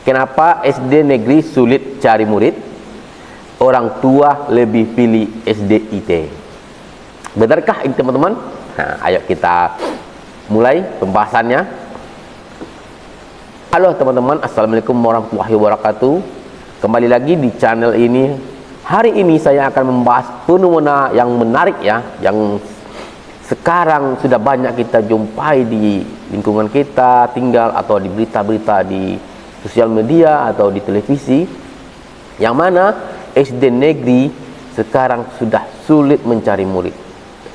Kenapa SD negeri sulit cari murid? Orang tua lebih pilih SDIT. Benarkah ini teman-teman? Nah, ayo kita mulai pembahasannya. Halo teman-teman, assalamualaikum warahmatullahi wabarakatuh. Kembali lagi di channel ini. Hari ini saya akan membahas fenomena yang menarik ya, yang sekarang sudah banyak kita jumpai di lingkungan kita tinggal, atau di berita-berita di sosial media atau di televisi, yang mana SD negeri sekarang sudah sulit mencari murid.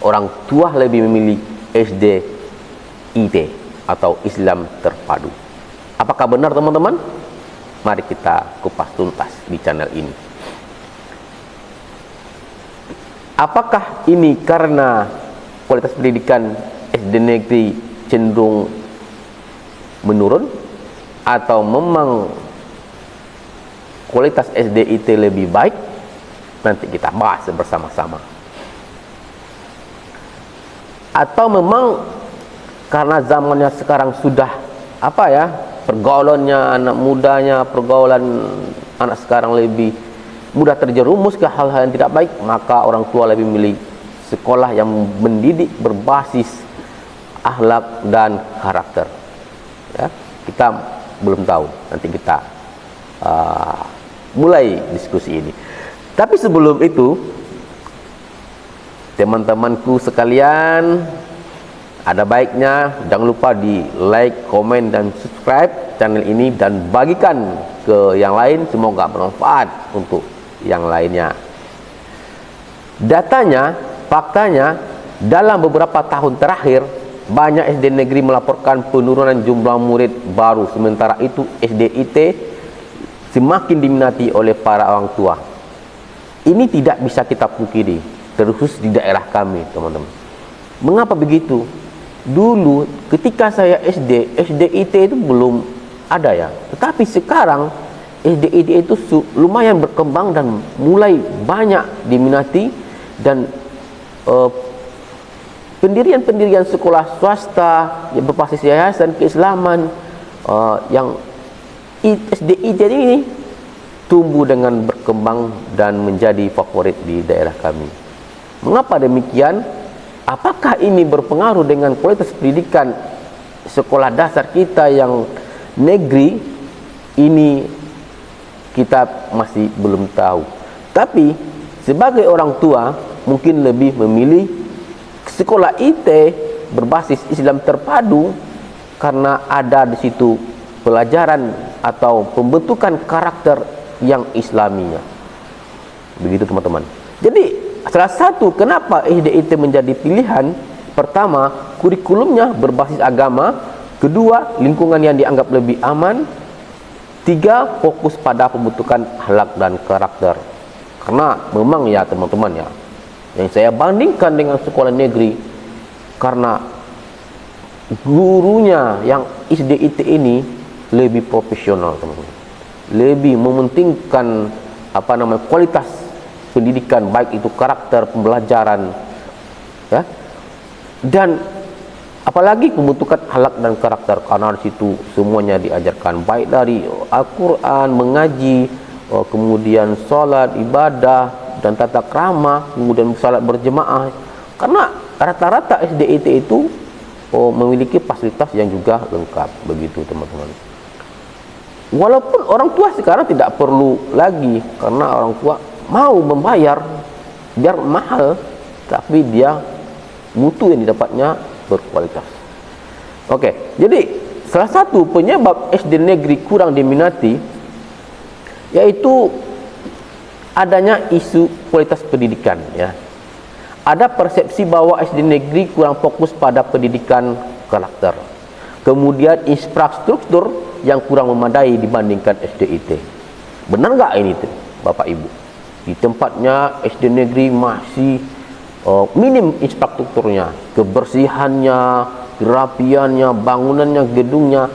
Orang tua lebih memilih SDIT atau Islam terpadu. Apakah benar teman-teman? Mari kita kupas tuntas di channel ini. Apakah ini karena kualitas pendidikan SD negeri cenderung menurun, atau memang kualitas SDIT lebih baik? Nanti kita bahas bersama-sama. Atau memang karena zamannya sekarang sudah pergaulannya anak mudanya, pergaulan anak sekarang lebih mudah terjerumus ke hal-hal yang tidak baik, maka orang tua lebih memilih sekolah yang mendidik berbasis akhlak dan karakter. Ya, kita belum tahu, nanti kita mulai diskusi ini. Tapi sebelum itu, teman-temanku sekalian, ada baiknya jangan lupa di like, komen, dan subscribe channel ini, dan bagikan ke yang lain, semoga bermanfaat untuk yang lainnya. Datanya, faktanya, dalam beberapa tahun terakhir banyak SD negeri melaporkan penurunan jumlah murid baru, sementara itu SDIT semakin diminati oleh para orang tua. Ini tidak bisa kita pungkiri, terkhusus di daerah kami, teman-teman. Mengapa begitu? Dulu ketika saya SD, SDIT itu belum ada ya. Tetapi sekarang SDIT itu lumayan berkembang dan mulai banyak diminati, dan pendirian-pendirian sekolah swasta yang berbasis yayasan keislaman, yang SDIT ini tumbuh dengan berkembang dan menjadi favorit di daerah kami. Mengapa demikian? Apakah ini berpengaruh dengan kualitas pendidikan sekolah dasar kita yang negeri? Ini kita masih belum tahu. Tapi sebagai orang tua mungkin lebih memilih sekolah IT berbasis Islam terpadu, karena ada di situ pelajaran atau pembentukan karakter yang islaminya. Begitu teman-teman. Jadi salah satu kenapa SDIT menjadi pilihan, pertama, kurikulumnya berbasis agama; kedua, lingkungan yang dianggap lebih aman; tiga, fokus pada pembentukan akhlak dan karakter. Karena memang ya teman-teman ya, yang saya bandingkan dengan sekolah negeri, karena gurunya yang SDIT ini lebih profesional, teman-teman, lebih mementingkan kualitas pendidikan, baik itu karakter pembelajaran ya, dan apalagi pembentukan akhlak dan karakter, karena di situ semuanya diajarkan, baik dari Al-Quran, mengaji, kemudian sholat, ibadah, dan tata krama, kemudian sholat berjemaah. Karena rata-rata SDIT itu memiliki fasilitas yang juga lengkap. Begitu teman-teman. Walaupun orang tua sekarang tidak perlu lagi, karena orang tua mau membayar biar mahal, tapi dia mutu yang didapatnya berkualitas. Oke, jadi salah satu penyebab SD negeri kurang diminati yaitu adanya isu kualitas pendidikan ya. Ada persepsi bahwa SD negeri kurang fokus pada pendidikan karakter. Kemudian infrastruktur yang kurang memadai dibandingkan SDIT. Benar nggak ini tuh, Bapak Ibu? Di tempatnya SD negeri masih minim infrastrukturnya, kebersihannya, kerapiannya, bangunannya, gedungnya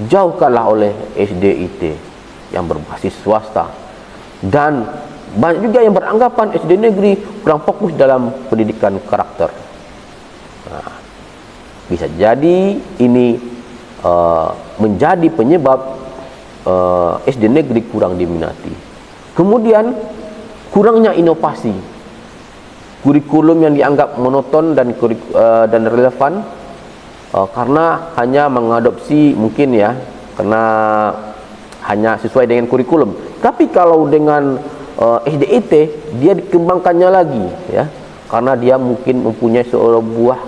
jauh kalah oleh SDIT yang berbasis swasta. Dan banyak juga yang beranggapan SD negeri kurang fokus dalam pendidikan karakter. Nah, bisa jadi ini menjadi penyebab SD negeri kurang diminati. Kemudian kurangnya inovasi, kurikulum yang dianggap monoton dan relevan, karena hanya mengadopsi mungkin ya, karena hanya sesuai dengan kurikulum. Tapi kalau dengan SDIT dia dikembangkannya lagi ya, karena dia mungkin mempunyai sebuah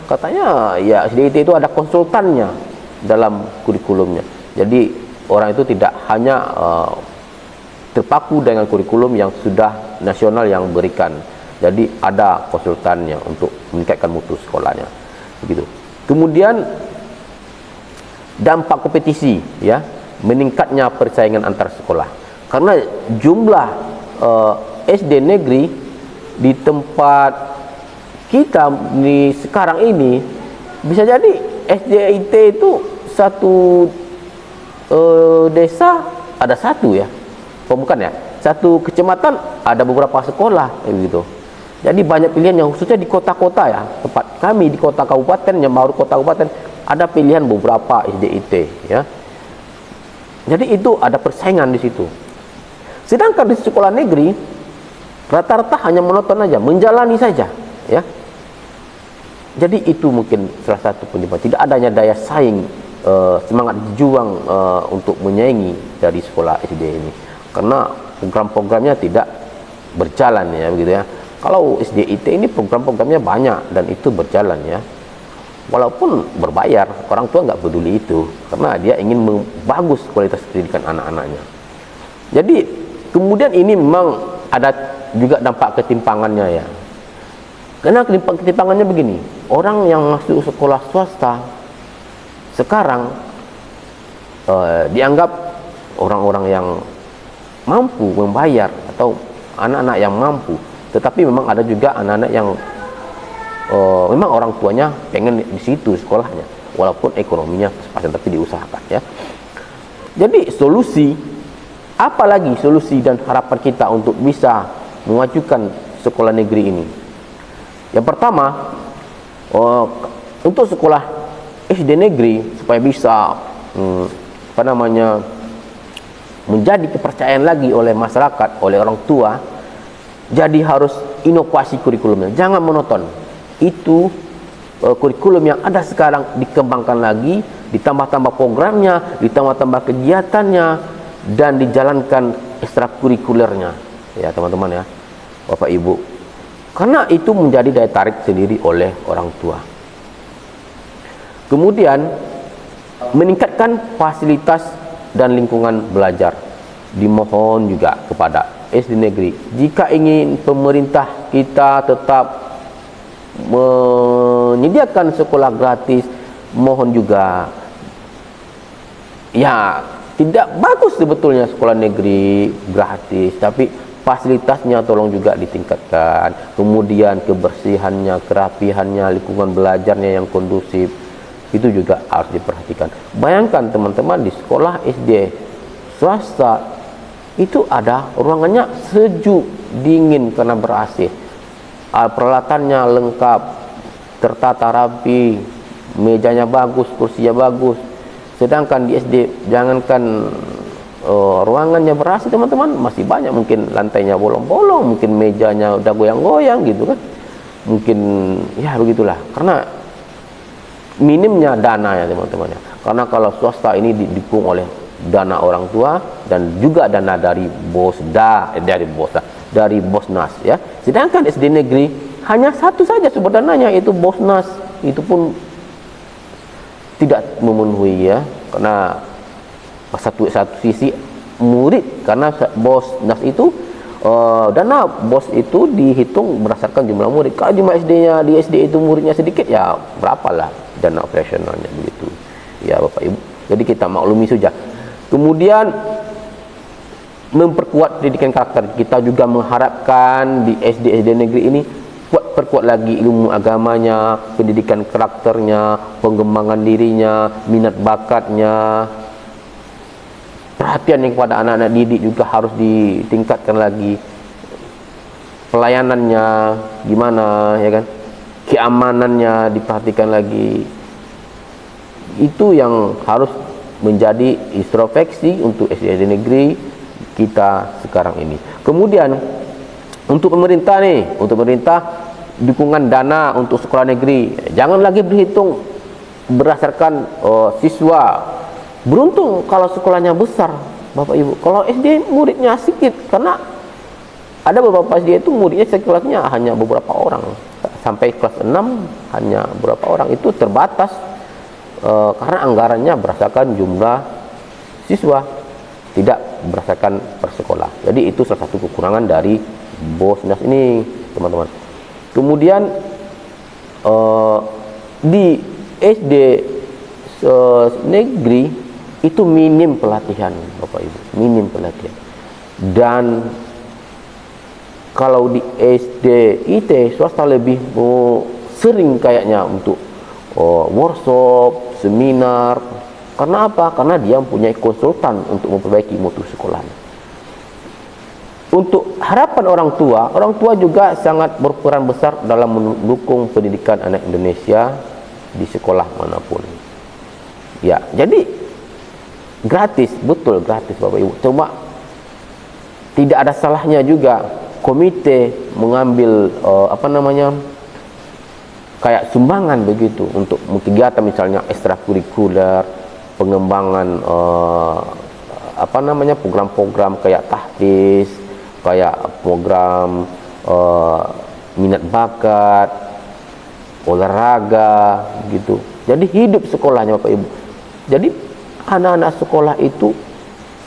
katanya ya, SDIT itu ada konsultannya dalam kurikulumnya. Jadi orang itu tidak hanya terpaku dengan kurikulum yang sudah nasional yang berikan. Jadi ada konsultannya untuk meningkatkan mutu sekolahnya. Begitu. Kemudian dampak kompetisi ya, meningkatnya persaingan antar sekolah. Karena jumlah SD negeri di tempat kita di sekarang ini, bisa jadi SDIT itu satu desa ada satu ya, bukan ya, satu kecamatan ada beberapa sekolah begitu. Jadi banyak pilihan, yang khususnya di kota-kota ya, tempat kami di kota kabupaten, yang baru kota kabupaten ada pilihan beberapa SDIT ya. Jadi itu ada persaingan di situ. Sedangkan di sekolah negeri rata-rata hanya monoton aja, menjalani saja ya. Jadi itu mungkin salah satu penyebab tidak adanya daya saing, semangat juang untuk menyaingi dari sekolah SD ini, karena program-programnya tidak berjalan ya, begitu ya. Kalau SDIT ini program-programnya banyak dan itu berjalan ya, walaupun berbayar, orang tua nggak peduli itu, karena dia ingin membagus kualitas pendidikan anak-anaknya. Jadi kemudian ini memang ada juga dampak ketimpangannya ya, karena ketimpangannya begini, orang yang masuk sekolah swasta sekarang dianggap orang-orang yang mampu membayar atau anak-anak yang mampu, tetapi memang ada juga anak-anak yang memang orang tuanya pengen di situ sekolahnya, walaupun ekonominya pas-pasan tapi diusahakan ya. Jadi solusi, apalagi solusi dan harapan kita untuk bisa memajukan sekolah negeri ini? Yang pertama, untuk sekolah SD negeri supaya bisa menjadi kepercayaan lagi oleh masyarakat, oleh orang tua, jadi harus inovasi kurikulumnya, jangan monoton. Itu kurikulum yang ada sekarang dikembangkan lagi, ditambah-tambah programnya, ditambah-tambah kegiatannya, dan dijalankan ekstrakurikulernya ya teman-teman ya, Bapak Ibu, karena itu menjadi daya tarik sendiri oleh orang tua. Kemudian meningkatkan fasilitas dan lingkungan belajar. Dimohon juga kepada SD negeri, jika ingin pemerintah kita tetap menyediakan sekolah gratis, mohon juga ya, tidak bagus sebetulnya sekolah negeri gratis, tapi fasilitasnya tolong juga ditingkatkan. Kemudian kebersihannya, kerapihannya, lingkungan belajarnya yang kondusif, itu juga harus diperhatikan. Bayangkan teman-teman, di sekolah SD swasta itu ada ruangannya sejuk, dingin karena ber-AC, peralatannya lengkap, tertata rapi, mejanya bagus, kursinya bagus. Sedangkan di SD, jangankan ruangannya ber-AC teman-teman, masih banyak mungkin lantainya bolong-bolong, mungkin mejanya udah goyang-goyang gitu kan, mungkin ya begitulah, karena minimnya dana ya teman-teman ya. Karena kalau swasta ini didukung oleh dana orang tua dan juga dana dari dari Bosnas ya. Sedangkan SD negeri hanya satu saja sumber dananya, yaitu Bosnas, itu pun tidak memenuhi ya, karena satu sisi murid, karena Bosnas itu dana BOS itu dihitung berdasarkan jumlah murid. Kalau jumlah SD-nya di SD itu muridnya sedikit, ya berapalah dana operasionalnya begitu ya Bapak Ibu. Jadi kita maklumi saja. Kemudian memperkuat pendidikan karakter, kita juga mengharapkan di SD negeri ini perkuat lagi ilmu agamanya, pendidikan karakternya, pengembangan dirinya, minat bakatnya, perhatian yang kepada anak-anak didik juga harus ditingkatkan lagi, pelayanannya gimana ya kan, keamanannya diperhatikan lagi. Itu yang harus menjadi introspeksi untuk SD negeri kita sekarang ini. Kemudian untuk pemerintah nih, untuk pemerintah dukungan dana untuk sekolah negeri, jangan lagi berhitung berdasarkan siswa. Beruntung kalau sekolahnya besar, Bapak Ibu. Kalau SD muridnya sedikit, karena ada beberapa SD itu muridnya sekelasnya hanya beberapa orang, sampai kelas 6 hanya beberapa orang, itu terbatas karena anggarannya berdasarkan jumlah siswa, tidak berdasarkan per sekolah. Jadi itu salah satu kekurangan dari BOSNAS ini, teman-teman. Kemudian di SD negeri itu minim pelatihan, Bapak Ibu, minim pelatihan. Dan kalau di SD IT swasta lebih sering kayaknya untuk workshop, seminar. Karena apa? Karena dia mempunyai konsultan untuk memperbaiki mutu sekolah. Untuk harapan orang tua juga sangat berperan besar dalam mendukung pendidikan anak Indonesia di sekolah manapun. Ya, jadi gratis, betul gratis Bapak Ibu. Cuma tidak ada salahnya juga komite mengambil kayak sumbangan begitu untuk kegiatan misalnya ekstrakurikuler, pengembangan program-program kayak tahfiz, kayak program minat bakat, olahraga gitu. Jadi hidup sekolahnya Bapak Ibu. Jadi anak-anak sekolah itu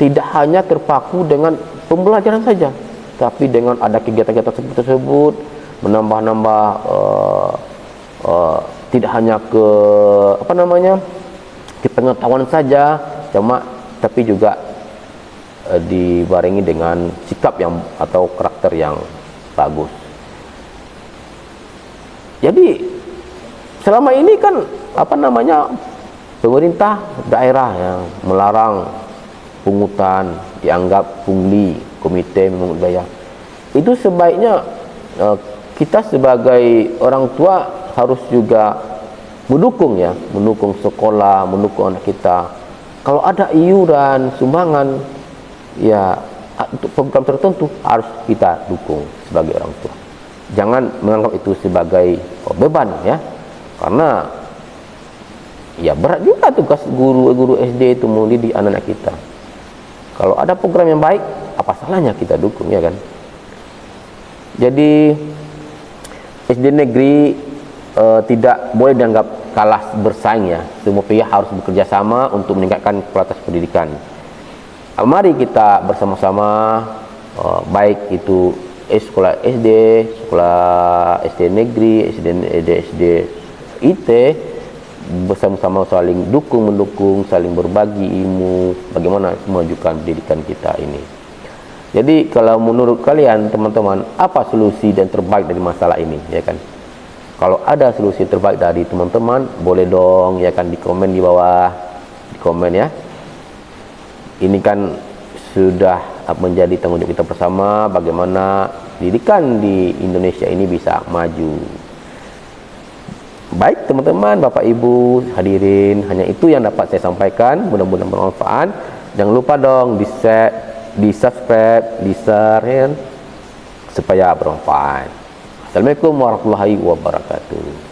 tidak hanya terpaku dengan pembelajaran saja, tapi dengan ada kegiatan-kegiatan tersebut menambah-nambah tidak hanya ke pengetahuan saja, tapi juga dibarengi dengan sikap yang atau karakter yang bagus. Jadi selama ini kan pemerintah daerah yang melarang pungutan, dianggap pungli, komite memungut biaya. Itu sebaiknya kita sebagai orang tua harus juga mendukung sekolah, mendukung anak kita. Kalau ada iuran, sumbangan, ya untuk program tertentu harus kita dukung sebagai orang tua. Jangan menganggap itu sebagai beban ya, karena ya berat juga tugas guru SD itu mendidik anak-anak kita. Kalau ada program yang baik, apa salahnya kita dukung, ya kan? Jadi SD negeri tidak boleh dianggap kalah bersaing ya. Semua pihak harus bekerja sama untuk meningkatkan kualitas pendidikan. Mari kita bersama-sama, baik itu sekolah SD, sekolah SD negeri, SD IT, bersama-sama saling mendukung, saling berbagi ilmu, bagaimana memajukan pendidikan kita ini. Jadi kalau menurut kalian teman-teman, apa solusi dan terbaik dari masalah ini, ya kan? Kalau ada solusi terbaik dari teman-teman, boleh dong ya kan di komen di bawah, di komen ya. Ini kan sudah menjadi tanggung jawab kita bersama, bagaimana pendidikan di Indonesia ini bisa maju. Baik teman-teman, Bapak Ibu hadirin, hanya itu yang dapat saya sampaikan. Mudah-mudahan bermanfaat. Jangan lupa dong di subscribe, di share supaya bermanfaat. Assalamualaikum warahmatullahi wabarakatuh.